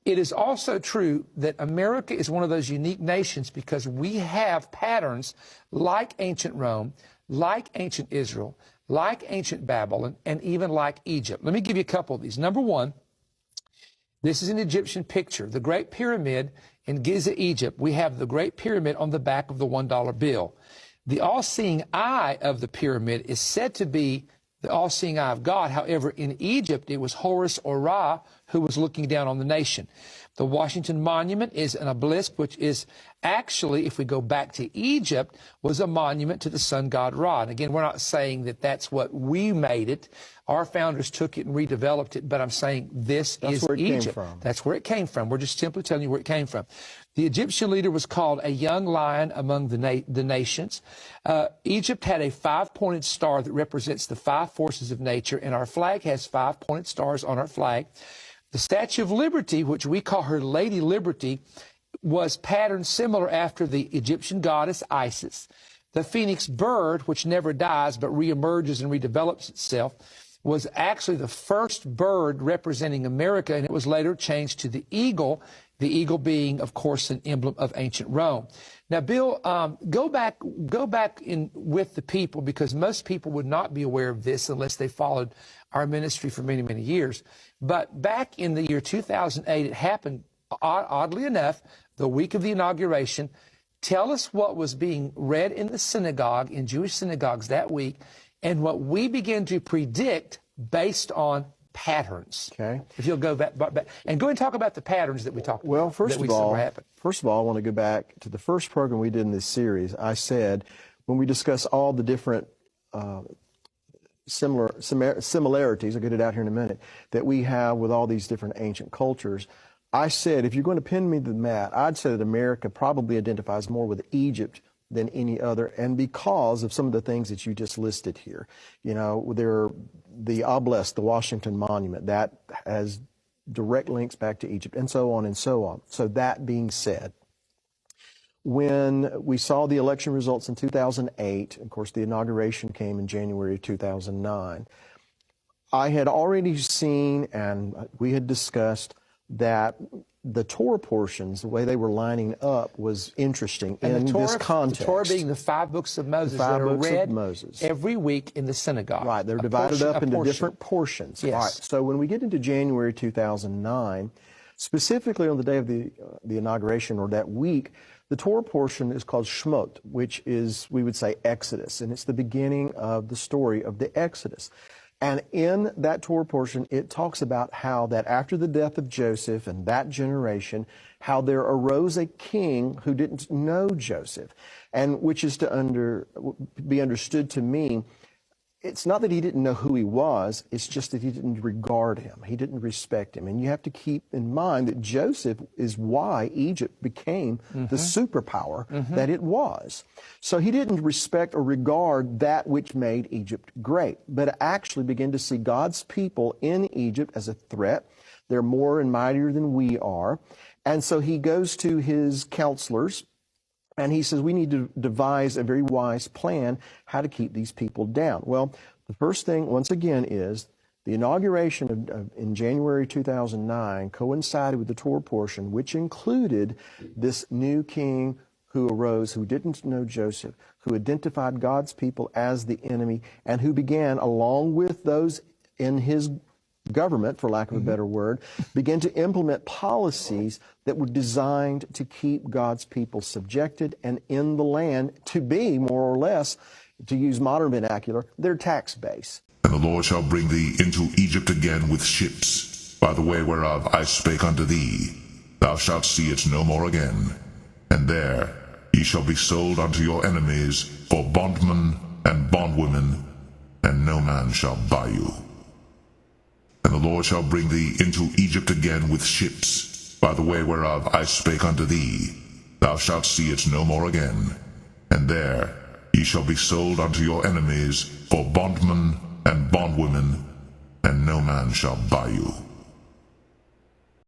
It is also true that America is one of those unique nations because we have patterns like ancient Rome, like ancient Israel, like ancient Babylon, and even like Egypt. Let me give you a couple of these. Number one, this is an Egyptian picture. The Great Pyramid in Giza, Egypt. We have the Great Pyramid on the back of the $1 bill. The all-seeing eye of the pyramid is said to be the all-seeing eye of God. However, in Egypt, it was Horus or Ra who was looking down on the nation. The Washington Monument is an obelisk, which is actually, if we go back to Egypt, was a monument to the sun god Ra. And again, we're not saying that that's what we made it. Our founders took it and redeveloped it, but I'm saying this is Egypt. That's where it came from. We're just simply telling you where it came from. The Egyptian leader was called a young lion among the nations. Egypt had a 5-pointed star that represents the 5 forces of nature, and our flag has 5-pointed stars on our flag. The Statue of Liberty, which we call her Lady Liberty, was patterned similar after the Egyptian goddess Isis. The phoenix bird, which never dies but reemerges and redevelops itself, was actually the first bird representing America, and it was later changed to the eagle being, of course, an emblem of ancient Rome. Now, Bill, go back in with the people, because most people would not be aware of this unless they followed our ministry for many, many years. But back in the year 2008, it happened, oddly enough, the week of the inauguration. Tell us what was being read in the synagogue, in Jewish synagogues that week, and what we began to predict based on patterns. Okay. If you'll go back and go and talk about the patterns that we talked about. Well, first of all, I want to go back to the first program we did in this series. I said, when we discuss all the different similarities, I'll get it out here in a minute, that we have with all these different ancient cultures, I said, if you're going to pin me to the mat, I'd say that America probably identifies more with Egypt than any other, and because of some of the things that you just listed here. You know, the obelisk, the Washington Monument, that has direct links back to Egypt, and so on and so on. So that being said, when we saw the election results in 2008, of course the inauguration came in January of 2009, I had already seen, and we had discussed, that the Torah portions, the way they were lining up, was interesting in this context. The Torah being the 5 books of Moses that are read every week in the synagogue. Right, they're divided up into different portions. Yes. Right. So when we get into January 2009, specifically on the day of the inauguration, or that week, the Torah portion is called Shemot, which is, we would say, Exodus, and it's the beginning of the story of the Exodus. And in that Torah portion, it talks about how that after the death of Joseph and that generation, how there arose a king who didn't know Joseph, and which is to be understood to mean, it's not that he didn't know who he was, it's just that he didn't regard him. He didn't respect him. And you have to keep in mind that Joseph is why Egypt became the superpower that it was. So he didn't respect or regard that which made Egypt great, but actually began to see God's people in Egypt as a threat. They're more and mightier than we are. And so he goes to his counselors, and he says, we need to devise a very wise plan how to keep these people down. Well, the first thing, once again, is the inauguration in January 2009 coincided with the Torah portion, which included this new king who arose, who didn't know Joseph, who identified God's people as the enemy, and who began, along with those in his government, for lack of a better word, began to implement policies that were designed to keep God's people subjected and in the land to be, more or less, to use modern vernacular, their tax base. And the Lord shall bring thee into Egypt again with ships, by the way whereof I spake unto thee. Thou shalt see it no more again. And there ye shall be sold unto your enemies for bondmen and bondwomen, and no man shall buy you. And the Lord shall bring thee into Egypt again with ships, by the way whereof I spake unto thee. Thou shalt see it no more again. And there ye shall be sold unto your enemies for bondmen and bondwomen, and no man shall buy you.